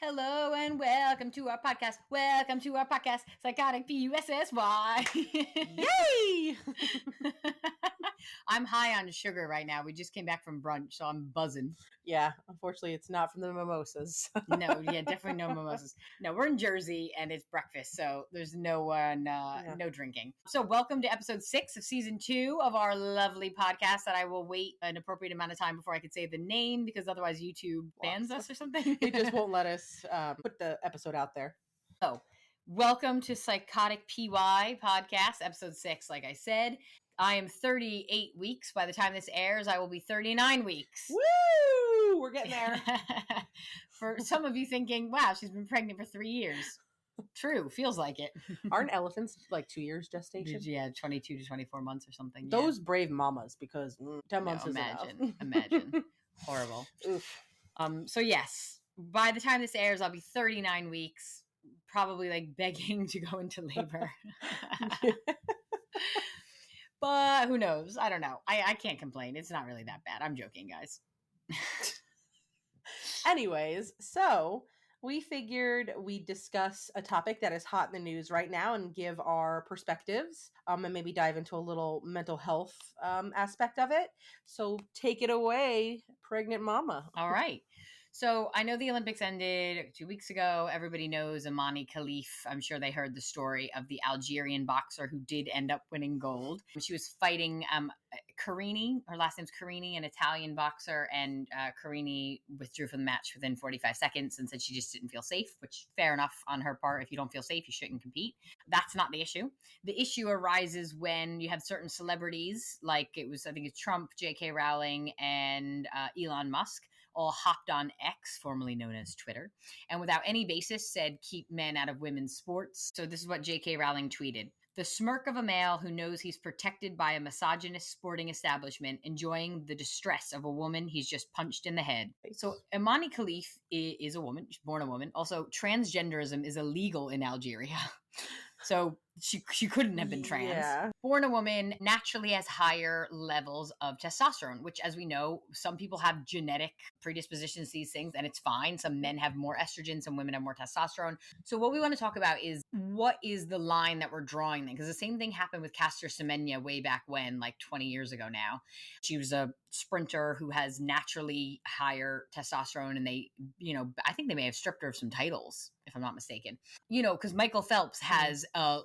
Hello and welcome to our podcast. Welcome to our podcast, Psychotic P-U-S-S-Y. Yay! I'm high on sugar right now. We just came back from brunch, so I'm buzzing. Yeah, unfortunately, it's not from the mimosas. No, definitely no mimosas. No, we're in Jersey and it's breakfast, so there's no no drinking. So welcome to episode 6 of season 2 of our lovely podcast that I will wait an appropriate amount of time before I could say the name because otherwise YouTube bans us or something. They just won't let us put the episode out there. So welcome to Psychotic PY podcast, episode 6, like I said. I am 38 weeks. By the time this airs, I will be 39 weeks. Woo! We're getting there. For some of you thinking, wow, she's been pregnant for 3 years. True. Feels like it. Aren't elephants like 2 years gestation? Yeah, 22 to 24 months or something. Those brave mamas, because 10 months is enough. Imagine. Horrible. Oof. So yes, by the time this airs, I'll be 39 weeks, probably like begging to go into labor. But who knows? I don't know. I can't complain. It's not really that bad. I'm joking, guys. Anyways, so we figured we'd discuss a topic that is hot in the news right now and give our perspectives and maybe dive into a little mental health aspect of it. So take it away, pregnant mama. All right. So I know the Olympics ended 2 weeks ago. Everybody knows Amani Khalif. I'm sure they heard the story of the Algerian boxer who did end up winning gold. She was fighting Carini. Her last name's Carini, an Italian boxer. And Carini withdrew from the match within 45 seconds and said she just didn't feel safe, which fair enough on her part. If you don't feel safe, you shouldn't compete. That's not the issue. The issue arises when you have certain celebrities, like I think it's Trump, J.K. Rowling, and Elon Musk, all hopped on X, formerly known as Twitter, and without any basis said, keep men out of women's sports. So this is what J.K. Rowling tweeted. The smirk of a male who knows he's protected by a misogynist sporting establishment, enjoying the distress of a woman he's just punched in the head. So Amani Khalif is a woman. She's born a woman. Also, transgenderism is illegal in Algeria. So she couldn't have been trans. Yeah. Born a woman, naturally has higher levels of testosterone, which, as we know, some people have genetic predispositions to these things, and it's fine. Some men have more estrogen, some women have more testosterone. So what we want to talk about is what is the line that we're drawing then? Because the same thing happened with Caster Semenya way back when, like 20 years ago now. She was a sprinter who has naturally higher testosterone, and they, I think they may have stripped her of some titles, if I'm not mistaken. Because Michael Phelps has a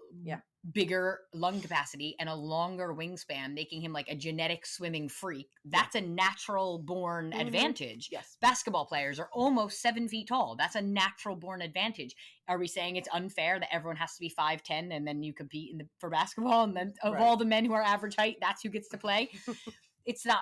bigger lung capacity and a longer wingspan, making him like a genetic swimming freak. That's a natural born advantage. Yes. Basketball players are almost 7 feet tall. That's a natural born advantage. Are we saying it's unfair that everyone has to be 5'10" and then you compete for basketball, and then of all the men who are average height, that's who gets to play? It's not,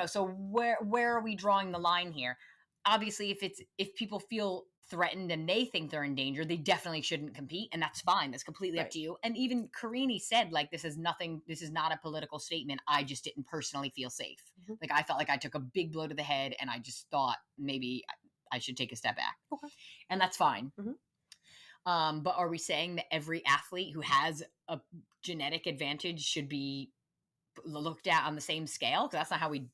so where are we drawing the line here? Obviously, if people feel threatened and they think they're in danger, they definitely shouldn't compete, and that's fine. That's completely up to you. And even Carini said, like, this is not a political statement. I just didn't personally feel safe. Mm-hmm. Like, I felt like I took a big blow to the head, and I just thought maybe I should take a step back. Okay. And that's fine. Mm-hmm. But are we saying that every athlete who has a genetic advantage should be looked at on the same scale? Because that's not how we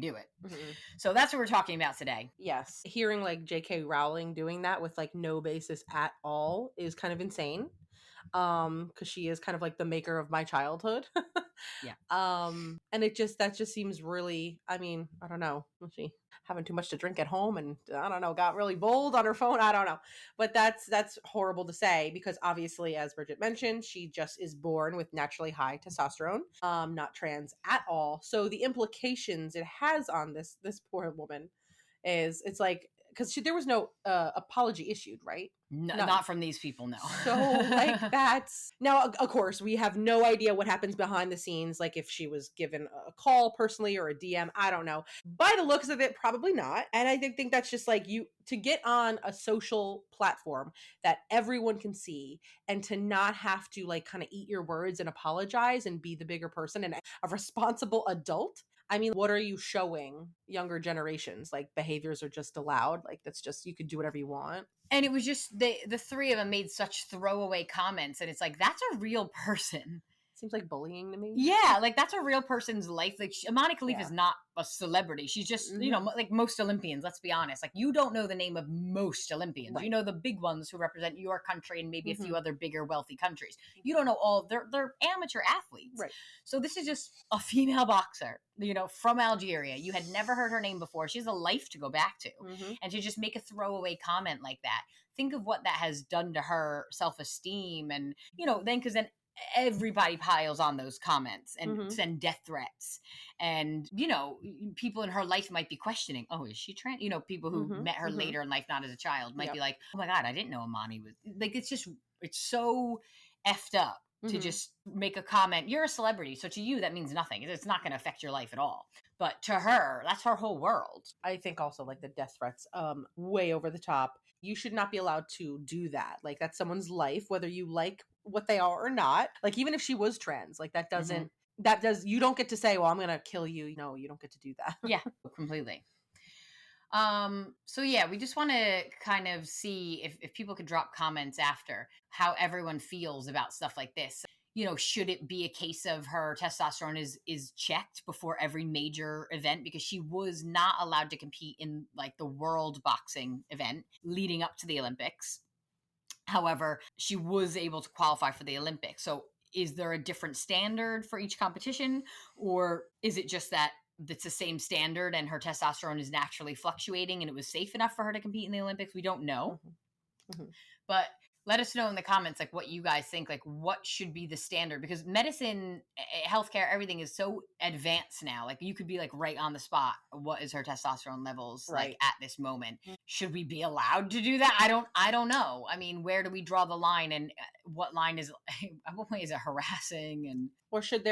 do it. Mm-hmm. So that's what we're talking about today. Yes. Hearing like J.K. Rowling doing that with like no basis at all is kind of insane. Because she is kind of like the maker of my childhood. Yeah. And that just seems really, I don't know. Was she having too much to drink at home and I don't know, got really bold on her phone? I don't know. But that's horrible to say, because obviously, as Bridget mentioned, she just is born with naturally high testosterone, not trans at all. So the implications it has on this poor woman is, it's like, because there was no apology issued, right? No, not from these people, no. So, like, that's... Now, of course, we have no idea what happens behind the scenes, like if she was given a call personally or a DM, I don't know. By the looks of it, probably not. And I think that's just, like, to get on a social platform that everyone can see and to not have to, like, kind of eat your words and apologize and be the bigger person and a responsible adult. What are you showing younger generations? Like, behaviors are just allowed. Like, that's just, you could do whatever you want. And it was just, the three of them made such throwaway comments. And it's like, that's a real person. It's seems like bullying to me. Yeah, like that's a real person's life. Like Imani Khalif Yeah. is not a celebrity. She's just, you know, like most Olympians, let's be honest. Like you don't know the name of most Olympians. Right. You know the big ones who represent your country and maybe a few Mhm. other bigger wealthy countries. You don't know all they're amateur athletes. Right. So this is just a female boxer, you know, from Algeria. You had never heard her name before. She has a life to go back to. Mhm. And to just make a throwaway comment like that, think of what that has done to her self-esteem. And, you know, then because then everybody piles on those comments and Mhm. send death threats. And, you know, people in her life might be questioning, oh, is she trans? You know, people who Mhm. met her Mhm. later in life, not as a child, might Yep. be like, oh my God, I didn't know Imani was like, it's so effed up to Mhm. just make a comment. You're a celebrity. So to you, that means nothing. It's not going to affect your life at all. But to her, that's her whole world. I think also like the death threats, way over the top. You should not be allowed to do that. Like that's someone's life, whether you like what they are or not. Like even if she was trans, like that doesn't you don't get to say, well, I'm gonna kill you. No, you don't get to do that. Yeah, completely. So yeah, we just want to kind of see if people could drop comments after how everyone feels about stuff like this. You know, should it be a case of her testosterone is checked before every major event, because she was not allowed to compete in like the world boxing event leading up to the Olympics. However, she was able to qualify for the Olympics. So is there a different standard for each competition, or is it just that it's the same standard and her testosterone is naturally fluctuating and it was safe enough for her to compete in the Olympics? We don't know. Mhm. But let us know in the comments like what you guys think, like what should be the standard, because medicine, healthcare, everything is so advanced now. Like you could be like right on the spot, what is her testosterone levels like Right. at this moment? Should we be allowed to do that? I don't know. I mean, where do we draw the line, and what line is at what point is it harassing? And Or should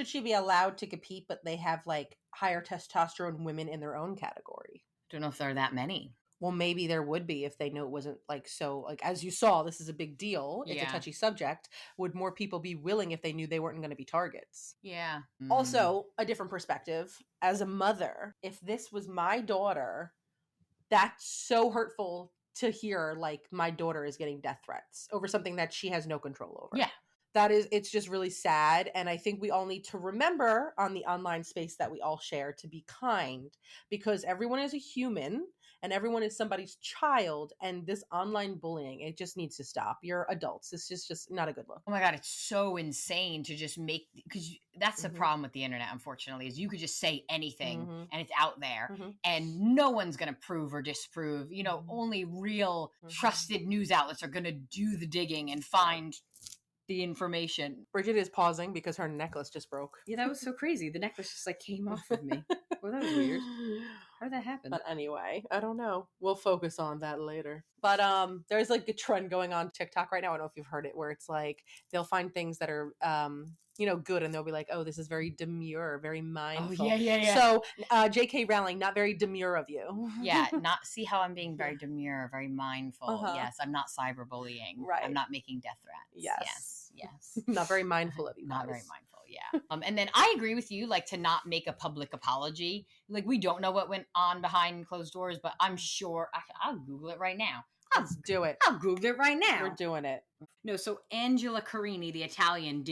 she be allowed to compete, but they have like higher testosterone women in their own category? I don't know if there are that many. Well, maybe there would be if they knew it wasn't like so, like as you saw, this is a big deal. It's a Yeah. touchy subject. Would more people be willing if they knew they weren't going to be targets? Yeah. Also, a different perspective as a mother, if this was my daughter, that's so hurtful to hear like my daughter is getting death threats over something that she has no control over. Yeah. It's just really sad. And I think we all need to remember on the online space that we all share to be kind, because everyone is a human and everyone is somebody's child. And this online bullying, it just needs to stop. You're adults. This is just not a good look. Oh my God, it's so insane to just make, because that's the problem with the internet, unfortunately, is you could just say anything and it's out there and no one's going to prove or disprove. You know, only real trusted news outlets are going to do the digging and find the information. Bridget is pausing because her necklace just broke. Yeah, that was so crazy. The necklace just like came off of me. Well, that was weird. How did that happen? But anyway, I don't know. We'll focus on that later. But there's like a trend going on TikTok right now. I don't know if you've heard it, where it's like they'll find things that are good, and they'll be like, oh, this is very demure, very mindful. Oh, yeah. So JK Rowling, not very demure of you. Yeah, see how I'm being very demure, very mindful. Yes, I'm not cyberbullying. Right. I'm not making death threats. Yes. Not very mindful of you. Not very mindful, yeah. And then I agree with you, like to not make a public apology. Like we don't know what went on behind closed doors, but I'm sure I'll Google it right now. Let's do it. I'll Google it right now. We're doing it. No, so Angela Carini, the Italian,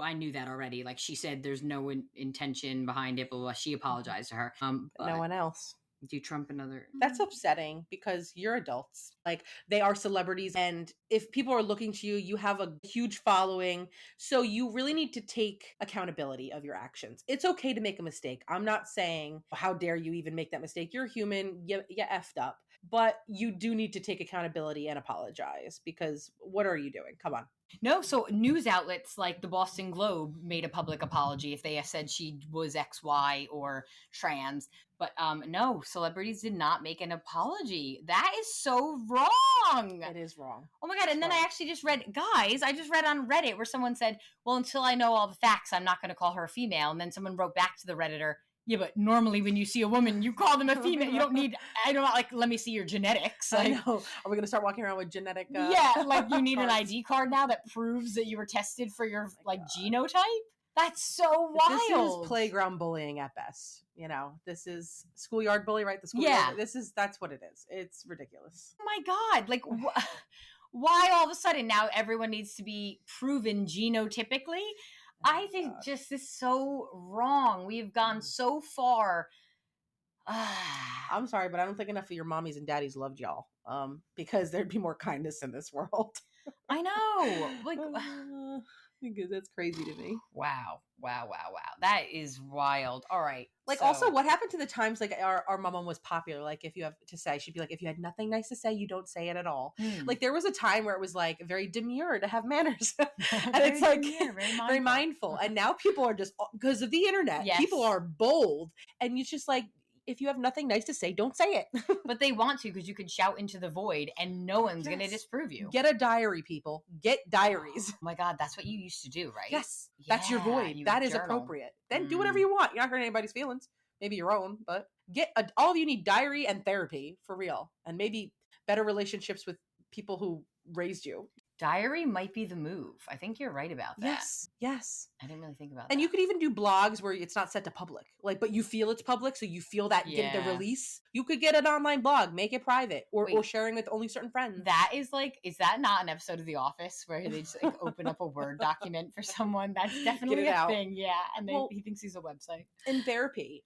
I knew that already. Like she said, there's no intention behind it, but she apologized to her. But no one else. Do Trump another? That's upsetting because you're adults. Like they are celebrities, and if people are looking to you, you have a huge following. So you really need to take accountability of your actions. It's okay to make a mistake. I'm not saying, how dare you even make that mistake? You're human. You effed up. But you do need to take accountability and apologize, because what are you doing? Come on. No, so news outlets like the Boston Globe made a public apology if they said she was XY or trans. But no, celebrities did not make an apology. That is so wrong. It is wrong. Oh my God. And then I actually just read on Reddit where someone said, well, until I know all the facts, I'm not going to call her a female. And then someone wrote back to the Redditor, yeah, but normally when you see a woman, you call them a female. You don't need, let me see your genetics. Like, I know. Are we going to start walking around with genetic? Like you need an ID card now that proves that you were tested for your genotype? That's so wild. This is playground bullying at best. You know, this is schoolyard bully, right? The schoolyard. Yeah. That's what it is. It's ridiculous. Oh my God. Like, why all of a sudden now everyone needs to be proven genotypically? I think just this so wrong. We've gone so far. I'm sorry, but I don't think enough of your mommies and daddies loved y'all. Because there'd be more kindness in this world. I know. Like, because that's crazy to me. wow. That is wild. All right. Like, so, also, what happened to the times like our mom was popular? Like, if you have to say, she'd be like, if you had nothing nice to say, you don't say it at all. Like, there was a time where it was like very demure to have manners, and it's like demure, very mindful. And now people are just, because of the internet, Yes. people are bold, and it's just like, if you have nothing nice to say, don't say it. But they want to, because you can shout into the void and no one's going to disprove you. Get a diary, people. Get diaries. Oh my God, that's what you used to do, right? Yes, that's your void. That is appropriate. Then do whatever you want. You're not hurting anybody's feelings. Maybe your own, but all of you need diary and therapy, for real. And maybe better relationships with people who raised you. Diary might be the move. I think you're right about that. Yes. I didn't really think about that. And you could even do blogs where it's not set to public, like, but you feel it's public, so you feel that get the release. You could get an online blog, make it private, or sharing with only certain friends. That is is that not an episode of The Office where they just like open up a Word document for someone? That's definitely a thing, yeah. And he thinks he's a website. In therapy,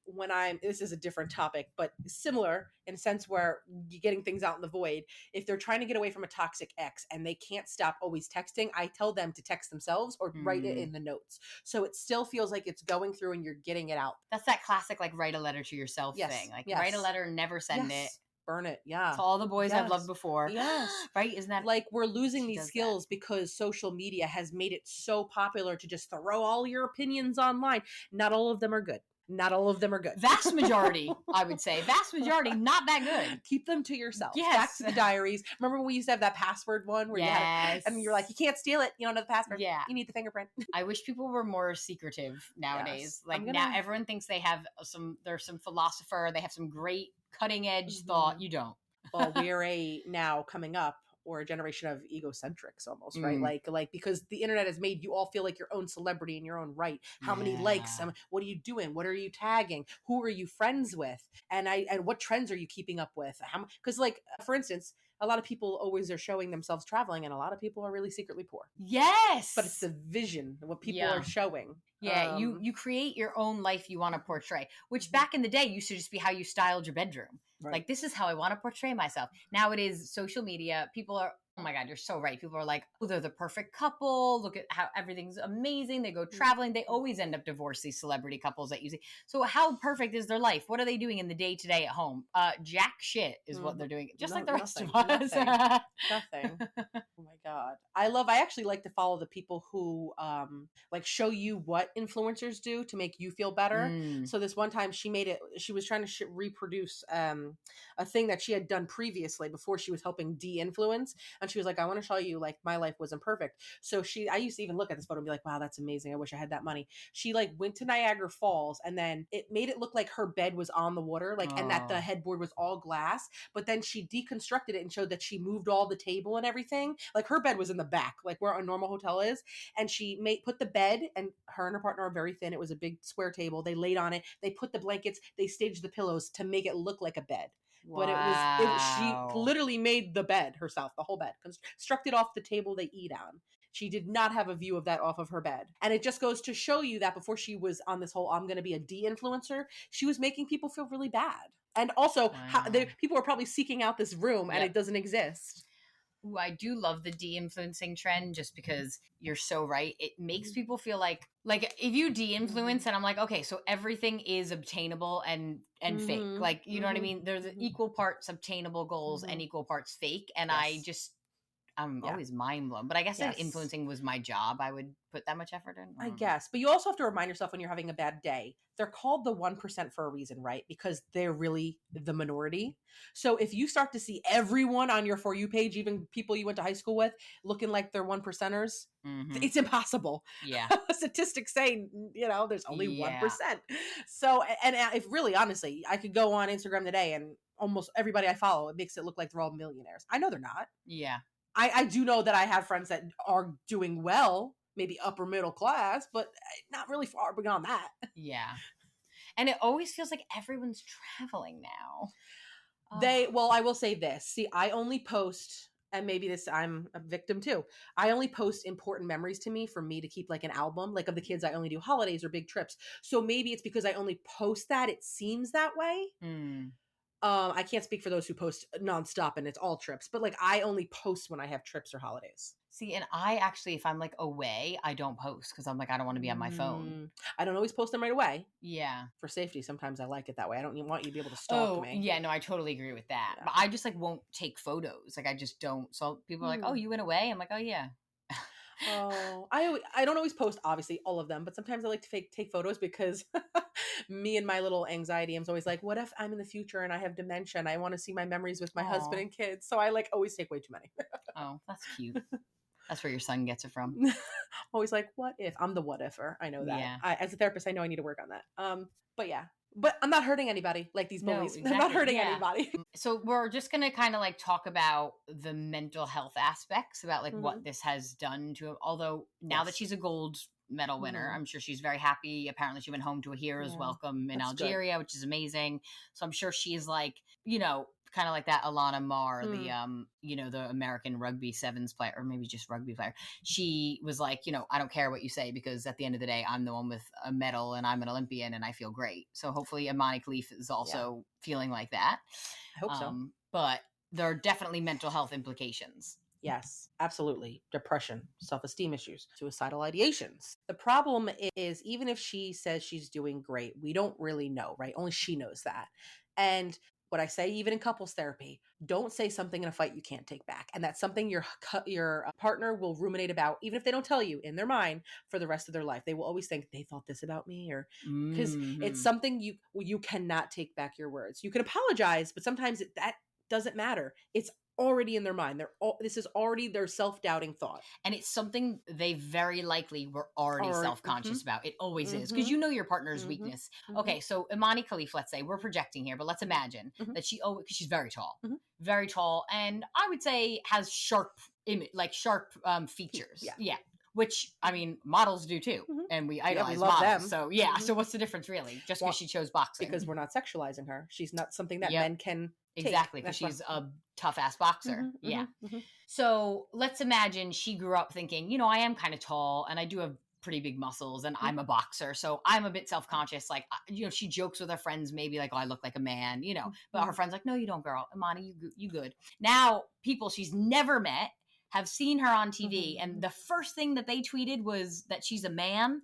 this is a different topic, but similar in a sense where you're getting things out in the void. If they're trying to get away from a toxic ex and they can't stop always texting, I tell them to text themselves or write it in the notes. So it still feels like it's going through and you're getting it out. That's that classic, like, write a letter to yourself thing. Like, write a letter, never send it. Burn it. Yeah. To all the boys I've loved before. Yes. Right? Isn't that like we're losing these skills because social media has made it so popular to just throw all your opinions online. Not all of them are good. Vast majority, I would say. Vast majority, not that good. Keep them to yourself. Yes. Back to the diaries. Remember when we used to have that password one where you had and you're like, you can't steal it. You don't know the password. Yeah. You need the fingerprint. I wish people were more secretive nowadays. Like now everyone thinks they have there's some philosopher, they have some great cutting edge thought. You don't. Well, we're now coming up, or a generation of egocentrics almost, right? Like because the internet has made you all feel like your own celebrity in your own right. How many likes? What are you doing? What are you tagging? Who are you friends with? And what trends are you keeping up with? Because like, for instance, a lot of people always are showing themselves traveling, and a lot of people are really secretly poor. Yes. But it's the vision, what people are showing. Yeah, you create your own life you want to portray, which back in the day used to just be how you styled your bedroom. Right. Like, this is how I want to portray myself. Now it is social media. People are, oh my God, you're so right. People are like, oh, they're the perfect couple. Look at how everything's amazing. They go traveling. They always end up divorced, these celebrity couples that you see. So how perfect is their life? What are they doing in the day-to-day at home? Jack shit is what they're doing. Just like the rest of us. Nothing. Oh my God. I actually like to follow the people who like show you what influencers do to make you feel better. So this one time she was trying to reproduce a thing that she had done previously before she was helping de-influence. And she was like, I want to show you, like, my life wasn't perfect. So I used to even look at this photo and be like, wow, that's amazing. I wish I had that money. She like went to Niagara Falls, and then it made it look like her bed was on the water, like, and that the headboard was all glass. But then she deconstructed it and showed that she moved all the table and everything. Like, her bed was in the back, like where a normal hotel is. And she put the bed, and her and her partner are very thin. It was a big square table. They laid on it. They put the blankets, they staged the pillows to make it look like a bed. But she literally made the bed herself, the whole bed, constructed off the table they eat on. She did not have a view of that off of her bed. And it just goes to show you that before she was on this whole, I'm going to be a de-influencer, she was making people feel really bad. And also, people are probably seeking out this room and it doesn't exist. Ooh, I do love the de-influencing trend, just because you're so right. It makes people feel like if you de-influence, and I'm like, okay, so everything is obtainable and fake. Like, you know what I mean? There's equal parts obtainable goals and equal parts fake. And I'm always mind blown. But I guess if influencing was my job, I would put that much effort in. I guess. But you also have to remind yourself when you're having a bad day, they're called the 1% for a reason, right? Because they're really the minority. So if you start to see everyone on your For You page, even people you went to high school with, looking like they're 1%ers, it's impossible. Yeah. Statistics say, there's only 1%. So, and if really, honestly, I could go on Instagram today and almost everybody I follow, it makes it look like they're all millionaires. I know they're not. Yeah. I do know that I have friends that are doing well, maybe upper middle class, but not really far beyond that. Yeah. And it always feels like everyone's traveling now. I will say this. See, I only post And maybe I'm a victim too. I only post important memories to me for me to keep like an album, like of the kids. I only do holidays or big trips. So maybe it's because I only post that. It seems that way. I can't speak for those who post nonstop and it's all trips, but like I only post when I have trips or holidays. See, and I actually, if I'm like away, I don't post because I'm like, I don't want to be on my phone. I don't always post them right away. Yeah. For safety, sometimes I like it that way. I don't even want you to be able to stalk me. Yeah, no, I totally agree with that. Yeah. But I just like won't take photos. Like I just don't. So people are like, oh, you went away? I'm like, oh, yeah. Oh, I don't always post, obviously, all of them, but sometimes I like to take photos because me and my little anxiety, I'm always like, what if I'm in the future and I have dementia and I want to see my memories with my husband and kids? So I like always take way too many. Oh, that's cute. That's where your son gets it from. Always like, what if? I'm the what ifer. I know that. Yeah. As a therapist, I know I need to work on that. But yeah. But I'm not hurting anybody like these bullies. No, exactly. I'm not hurting anybody. So we're just going to kind of like talk about the mental health aspects about like what this has done to him. Although now that she's a gold medal winner, I'm sure she's very happy. Apparently she went home to a hero's welcome in Algeria, which is amazing. So I'm sure she's like, you know, kind of like that Alana Marr, the you know, the American rugby sevens player, or maybe just rugby player. She was like, you know, I don't care what you say because at the end of the day, I'm the one with a medal and I'm an Olympian and I feel great. So hopefully Imani Khalif is also feeling like that. I hope so. But there are definitely mental health implications. Yes, absolutely. Depression, self-esteem issues, suicidal ideations. The problem is, even if she says she's doing great, we don't really know, right? Only she knows that. And what I say, even in couples therapy, don't say something in a fight you can't take back. And that's something your partner will ruminate about, even if they don't tell you, in their mind for the rest of their life. They will always think, they thought this about me, or because it's something you cannot take back your words. You can apologize, but sometimes that doesn't matter. It's already in their mind. This is already their self-doubting thought. And it's something they very likely were already self-conscious about. It always is. Because you know your partner's weakness. Okay, so Imani Khalif, let's say, we're projecting here, but let's imagine that because she's very tall. Very tall. And I would say has sharp features. Yeah. Which, I mean, models do too. And we idolize models. Them. So, yeah. So what's the difference, really? Just because she chose boxing. Because we're not sexualizing her. She's not something that men can take. Exactly, because she's a tough-ass boxer. So, let's imagine she grew up thinking, you know, I am kind of tall, and I do have pretty big muscles, and I'm a boxer, so I'm a bit self-conscious. Like, you know, she jokes with her friends, maybe like, oh, I look like a man, you know. But her friends like, no, you don't, girl. Imani, you good. Now, people she's never met have seen her on TV, and the first thing that they tweeted was that she's a man.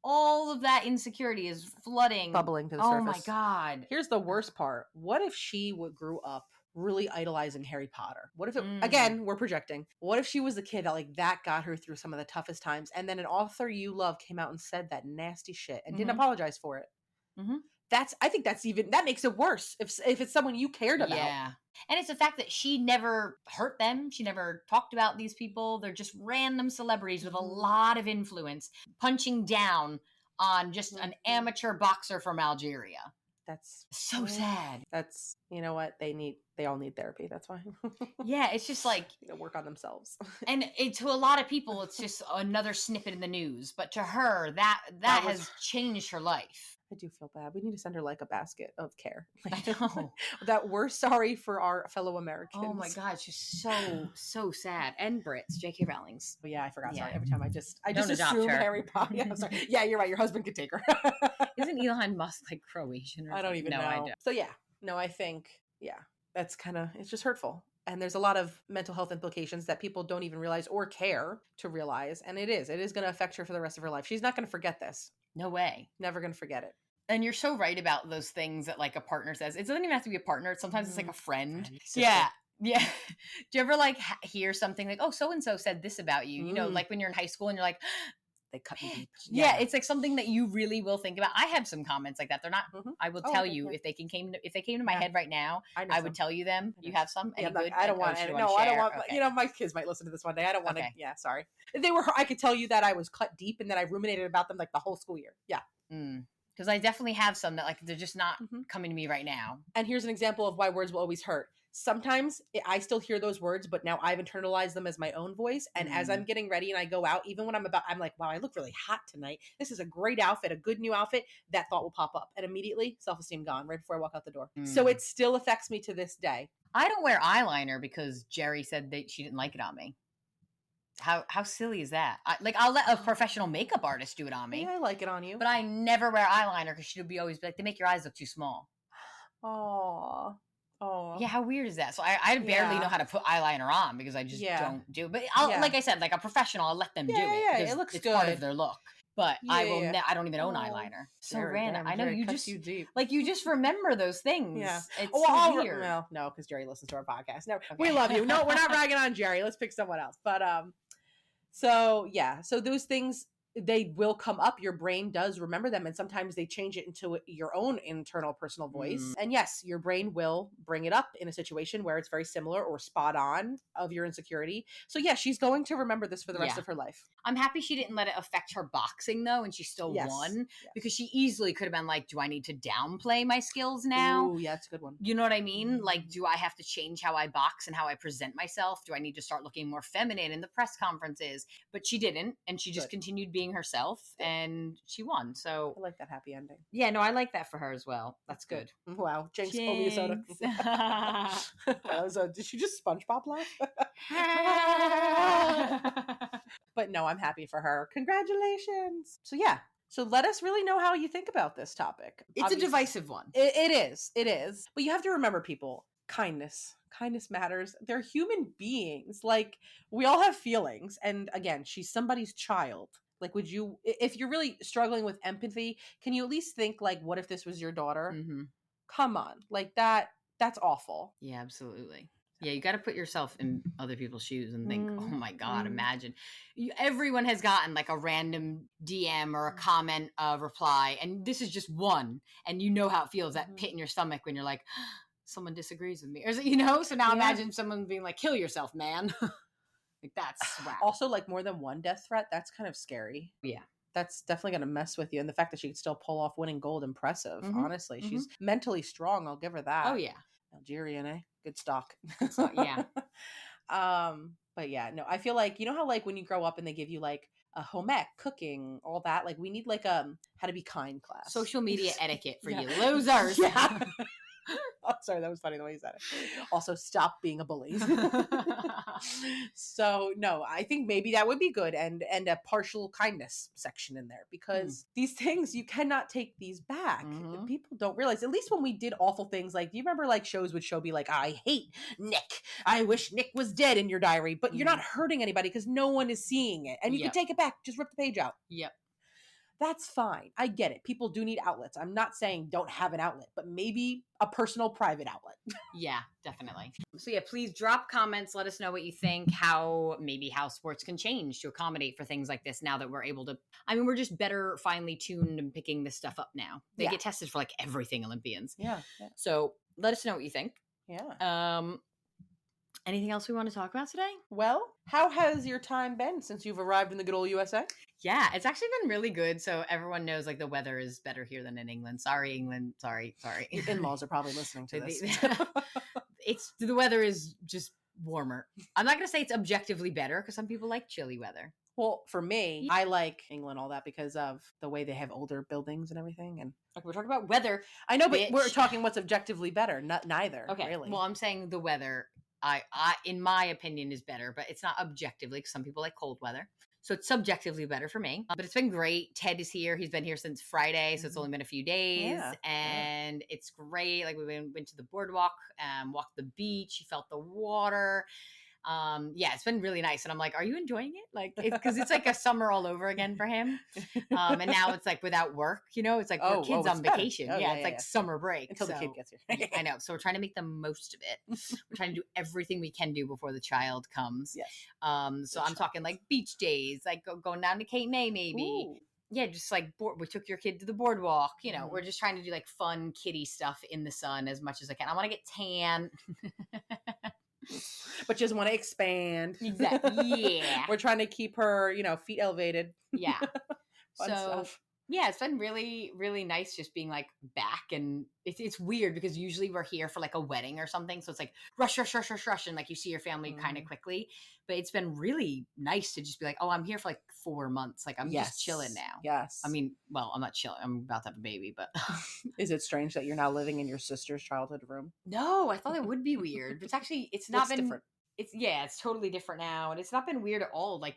All of that insecurity is bubbling to the surface. Oh my God. Here's the worst part. What if she grew up really idolizing Harry Potter? What if again, we're projecting. What if she was the kid that got her through some of the toughest times, and then an author you love came out and said that nasty shit and didn't apologize for it? I think that makes it worse if it's someone you cared about. Yeah. And it's the fact that she never hurt them. She never talked about these people. They're just random celebrities with a lot of influence punching down on just an amateur boxer from Algeria. That's so sad. That's, you know what? They all need therapy. That's why. Yeah, it's just like work on themselves. And to a lot of people, it's just another snippet in the news. But to her, that has changed her life. I do feel bad. We need to send her like a basket of care. I know. That we're sorry for our fellow Americans. Oh my God, she's so sad. And Brits, J.K. Rowling's. But yeah, I forgot. Sorry. Every time I just assume Harry Potter. Yeah, I'm sorry. Yeah, you're right. Your husband could take her. Isn't Elon Musk like Croatian? Or I don't even know. So yeah, no, I think that's it's just hurtful. And there's a lot of mental health implications that people don't even realize or care to realize. And it is going to affect her for the rest of her life. She's not going to forget this. No way. Never going to forget it. And you're so right about those things that like a partner says. It doesn't even have to be a partner. Sometimes it's like a friend. Yeah. Do you ever like hear something like, oh, so-and-so said this about you? You know, like when you're in high school and you're like, they cut me deep. Yeah, it's like something that you really will think about. I have some comments like that. They're not. I will tell you if they came to my head right now. I would tell you them. You have some. Yeah, I don't want. No, I don't want. Okay. You know, my kids might listen to this one day. I don't want to. Yeah, sorry. If they were, I could tell you that I was cut deep and that I ruminated about them like the whole school year. Yeah. Because I definitely have some that like they're just not coming to me right now. And here's an example of why words will always hurt. sometimes I still hear those words, but now I've internalized them as my own voice. And as I'm getting ready and I go out, even when I'm like, wow, I look really hot tonight. This is a great outfit, a good new outfit. That thought will pop up and immediately self-esteem gone right before I walk out the door. So it still affects me to this day. I don't wear eyeliner because Jerry said that she didn't like it on me. How silly is that? I'll let a professional makeup artist do it on me. Yeah, I like it on you. But I never wear eyeliner because she would be always like, they make your eyes look too small. Oh. Yeah, how weird is that? So I barely know how to put eyeliner on because I just don't do it. But like I said, like a professional, I'll let them do it. Yeah, it looks it's good. part of their look. But I will. I don't even own eyeliner. So Jerry, random. damn, I know Jerry you cuts just you deep. like you just remember those things. Yeah, it's weird. Well, no, because Jerry listens to our podcast. No, we love you. No, we're not ragging on Jerry. Let's pick someone else. But so those things, they will come up. Your brain does remember them, and sometimes they change it into your own internal personal voice. And yes, your brain will bring it up in a situation where it's very similar or spot on of your insecurity. So yeah, she's going to remember this for the rest of her life. I'm happy she didn't let it affect her boxing though, and she still won because she easily could have been like, do I need to downplay my skills now? Oh yeah, that's a good one. You know what I mean? Like, do I have to change how I box and how I present myself? Do I need to start looking more feminine in the press conferences? But she didn't, and she just continued being herself, and she won. So I like that happy ending. Yeah, no, I like that for her as well. That's good. Wow, Jinx, owe me a soda. Did she just SpongeBob laugh? But no, I'm happy for her. Congratulations. So yeah. So let us really know how you think about this topic. It's a divisive one. It is. But you have to remember, people, kindness matters. They're human beings. Like, we all have feelings. And again, she's somebody's child. Like, would you, if you're really struggling with empathy, can you at least think like, what if this was your daughter? Mm-hmm. Come on. Like that's awful. Yeah, absolutely. Yeah, you got to put yourself in other people's shoes and think, oh my God, imagine. Everyone has gotten like a random DM or a comment reply, and this is just one. And you know how it feels, that pit in your stomach when you're like, someone disagrees with me. Or, so now imagine someone being like, kill yourself, man. Like, that's wow. Also, like, more than one death threat, that's kind of scary. Yeah. That's definitely going to mess with you. And the fact that she could still pull off winning gold, impressive, honestly. She's mentally strong, I'll give her that. Oh, yeah. Algerian, eh? Good stock. Yeah. But yeah, no, I feel like, you know how like when you grow up and they give you like a home ec, cooking, all that, like we need like how to be kind class. Social media etiquette for you losers. Yeah. Oh, sorry, that was funny the way you said it. Also, stop being a bully. So no, I think maybe that would be good, and a partial kindness section in there, because these things, you cannot take these back. People don't realize, at least when we did awful things, like, do you remember like shows would show be like, I hate Nick, I wish Nick was dead in your diary, but you're not hurting anybody because no one is seeing it, and you can take it back, just rip the page out. Yep. That's fine. I get it. People do need outlets. I'm not saying don't have an outlet, but maybe a personal private outlet. Yeah, definitely. So yeah, please drop comments. Let us know what you think, how sports can change to accommodate for things like this now that we're able to. I mean, we're just better finely tuned and picking this stuff up now. They get tested for like everything Olympians. Yeah. So let us know what you think. Yeah. Anything else we want to talk about today? Well, how has your time been since you've arrived in the good old USA? Yeah, it's actually been really good. So everyone knows like the weather is better here than in England. Sorry, England. Sorry. Your in-laws are probably listening to this. The weather is just warmer. I'm not going to say it's objectively better because some people like chilly weather. Well, for me, I like England, all that, because of the way they have older buildings and everything. And we're talking about weather. I know, but we're talking what's objectively better. Neither. Okay. Really. Well, I'm saying the weather, I in my opinion, is better, but it's not objectively, because some people like cold weather. So it's subjectively better for me. But it's been great. Ted is here. He's been here since Friday, so it's only been a few days. Yeah. And it's great. Like, we went to the boardwalk, walked the beach. He felt the water. It's been really nice. And I'm like, are you enjoying it? Like, because it's like a summer all over again for him. And now it's like without work, it's like we're kids on vacation. It's like summer break. Until the kid gets here. I know. So we're trying to make the most of it. We're trying to do everything we can do before the child comes. Yes. So I'm talking like beach days, like going down to Cape May maybe. Ooh. Yeah, just like we took your kid to the boardwalk. We're just trying to do like fun kiddie stuff in the sun as much as I can. I want to get tan. But just want to expand. Exactly. Yeah. We're trying to keep her, feet elevated. Yeah. Fun stuff. Yeah, it's been really, really nice just being like back, and it's weird because usually we're here for like a wedding or something, so it's like rush, rush, rush, rush, rush, and like you see your family kind of quickly. But it's been really nice to just be like, oh, I'm here for like 4 months, like I'm just chilling now. Yes. I mean, well, I'm not chilling. I'm about to have a baby, but Is it strange that you're now living in your sister's childhood room? no, I thought it would be weird. But it's not What's been different? it's totally different now, and it's not been weird at all. Like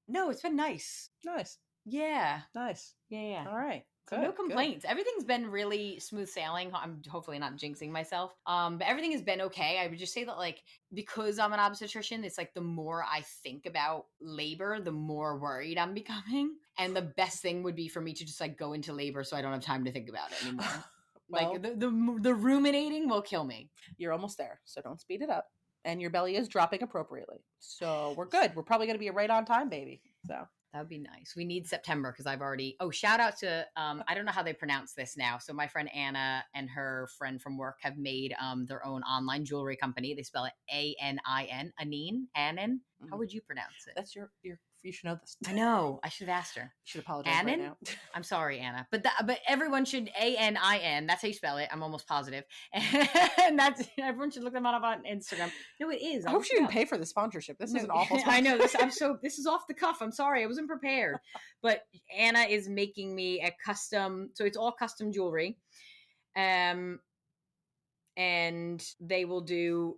no, it's been nice. Nice. Yeah. Nice. Yeah. All right. So no complaints. Everything's been really smooth sailing. I'm hopefully not jinxing myself. But everything has been okay. I would just say that like because I'm an obstetrician, it's like the more I think about labor, the more worried I'm becoming. And the best thing would be for me to just like go into labor so I don't have time to think about it anymore. Well, like the ruminating will kill me. You're almost there, so don't speed it up. And your belly is dropping appropriately. So we're good. We're probably going to be a right on time baby. So that would be nice. We need September because I've already. Oh, shout out to I don't know how they pronounce this now. So my friend Anna and her friend from work have made their own online jewelry company. They spell it ANIN. ANIN. How would you pronounce it? That's your. You should know this. I know. I should have asked her. You should apologize ANIN? right now. I'm sorry, Anna, but everyone should ANIN. That's how you spell it. I'm almost positive, and everyone should look them up on Instagram. No, it is. I hope she didn't pay for the sponsorship. This is an awful. I know this. This is off the cuff. I'm sorry. I wasn't prepared. But Anna is making me a custom. So it's all custom jewelry, and they will do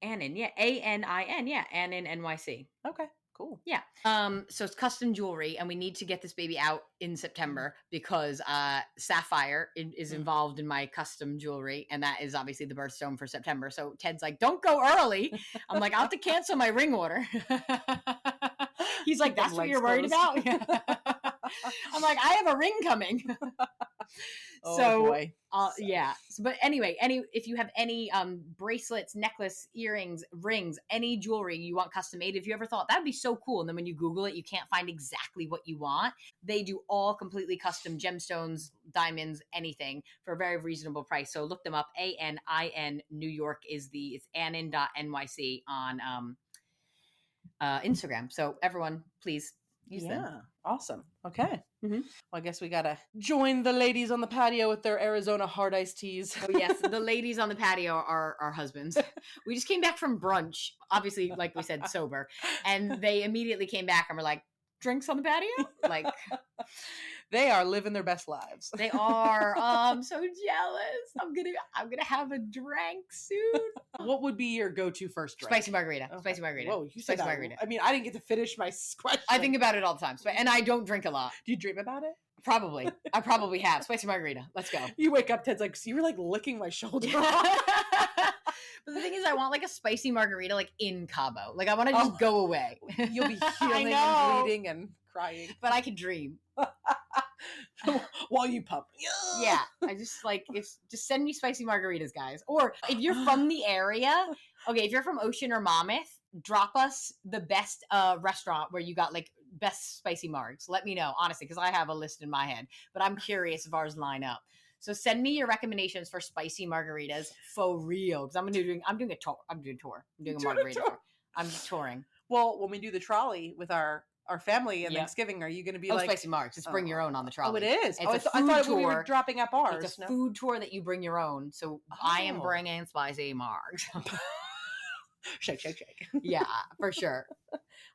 ANIN. Yeah, ANIN. Yeah, ANIN NYC. Okay. Cool. Yeah. So it's custom jewelry, and we need to get this baby out in September because Sapphire is involved in my custom jewelry, and that is obviously the birthstone for September. So Ted's like, "Don't go early." I'm like, "I'll have to cancel my ring order." He's like, "That's what you're worried about?" I'm like, "I have a ring coming." Oh, so boy. yeah. So, but anyway, if you have any bracelets, necklace, earrings, rings, any jewelry you want custom made, if you ever thought that'd be so cool, and then when you Google it, you can't find exactly what you want, they do all completely custom gemstones, diamonds, anything for a very reasonable price. So look them up. ANIN New York it's anin.nyc on Instagram. So everyone, please use them. Yeah. Awesome. Okay. Mm-hmm. Well, I guess we gotta join the ladies on the patio with their Arizona hard iced teas. Oh yes, the ladies on the patio are our husbands. We just came back from brunch, obviously, like we said, sober, and they immediately came back and were like, "Drinks on the patio?" Like they are living their best lives. They are. I'm so jealous. I'm gonna have a drink soon. What would be your go-to first drink? Spicy margarita. Okay. Spicy margarita. Whoa, you spicy said margarita. I mean, I didn't get to finish my question. I think about it all the time, and I don't drink a lot. Do you dream about it? Probably. I probably have. Spicy margarita. Let's go. You wake up, Ted's like, so you were like licking my shoulder. But the thing is, I want like a spicy margarita like in Cabo. Like I want to just go away. You'll be healing and bleeding and crying. But I could dream. While you pump. Yeah. I just like, just send me spicy margaritas, guys. Or if you're from the area, okay, if you're from Ocean or Monmouth, drop us the best restaurant where you got like best spicy margs. Let me know, honestly, because I have a list in my head. But I'm curious if ours line up. So send me your recommendations for spicy margaritas for real. Because I'm doing a tour. I'm doing a margarita tour. I'm touring. Well, when we do the trolley with our family and Thanksgiving, are you going to be like spicy margs? Just bring your own on the trolley. Oh, it is. It's I thought we were dropping up ours. It's a food tour that you bring your own. So I am bringing spicy margs. Shake, shake, shake. Yeah, for sure.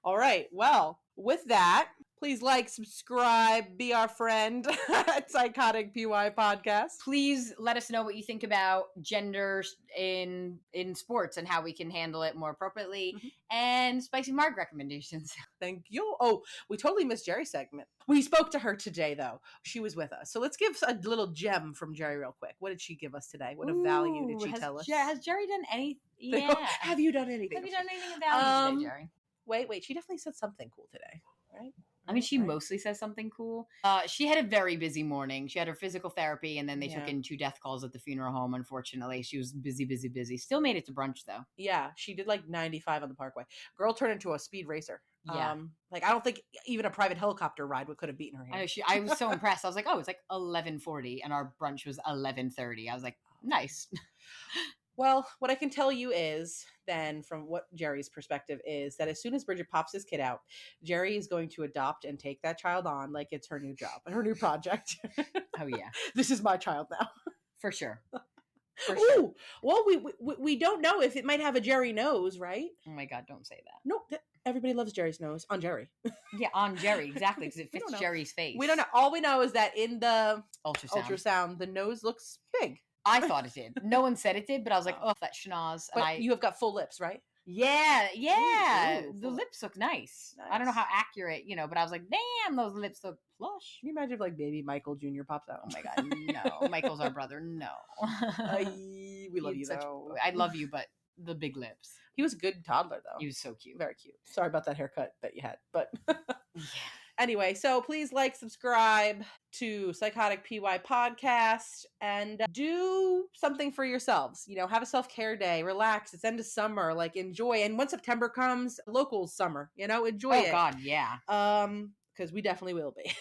All right. Well, with that, please like, subscribe, be our friend at Psychotic PY Podcast. Please let us know what you think about gender in sports and how we can handle it more appropriately, and spicy marg recommendations. Thank you. Oh, we totally missed Jerry's segment. We spoke to her today, though. She was with us. So let's give a little gem from Jerry real quick. What did she give us today? What a value did she tell us? Has Jerry done any? Yeah. Have you done anything? Have you done anything of value today, Jerry? Wait. She definitely said something cool today, right? I mean, she mostly says something cool. She had a very busy morning. She had her physical therapy, and then they took in 2 death calls at the funeral home, unfortunately. She was busy. Still made it to brunch, though. Yeah, she did like 95 on the Parkway. Girl turned into a speed racer. Yeah. Like, I don't think even a private helicopter ride could have beaten her hand. I was so impressed. I was like, oh, it's like 11:40, and our brunch was 11:30. I was like, nice. Well, what I can tell you is then from what Jerry's perspective is that as soon as Bridget pops this kid out, Jerry is going to adopt and take that child on like it's her new job, her new project. Oh yeah, This is my child now. for sure. For sure. Ooh, well, we don't know if it might have a Jerry nose, right? Oh my God, don't say that. No, everybody loves Jerry's nose on Jerry. Yeah, on Jerry, exactly, because it We don't fits know. Jerry's face. We don't know. All we know is that in the Ultrasound. the nose looks big. I thought it did. No one said it did, but I was like, oh, that schnoz. But you have got full lips, right? Yeah. Ooh, The full lips look nice. I don't know how accurate, but I was like, damn, those lips look plush. Can you imagine if like baby Michael Jr. pops out? Oh my God, no. Michael's our brother. No. We love you though. I love you, but the big lips. He was a good toddler though. He was so cute. Very cute. Sorry about that haircut that you had, but Yeah. anyway, so please like, subscribe to Psychotic PY Podcast and do something for yourselves. Have a self-care day, relax. It's end of summer, like enjoy. And when September comes, local summer, enjoy it. Oh God, yeah. Because we definitely will be.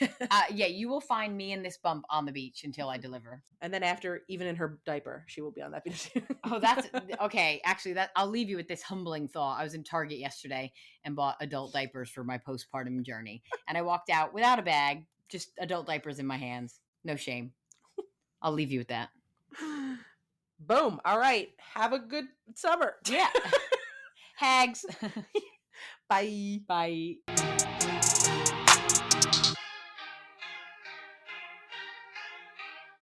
Yeah, you will find me in this bump on the beach until I deliver. And then after, even in her diaper, she will be on that beach. Oh, that's okay. Actually, I'll leave you with this humbling thought. I was in Target yesterday and bought adult diapers for my postpartum journey. And I walked out without a bag, just adult diapers in my hands. No shame. I'll leave you with that. Boom. All right. Have a good summer. Yeah. Hags. Bye. Bye.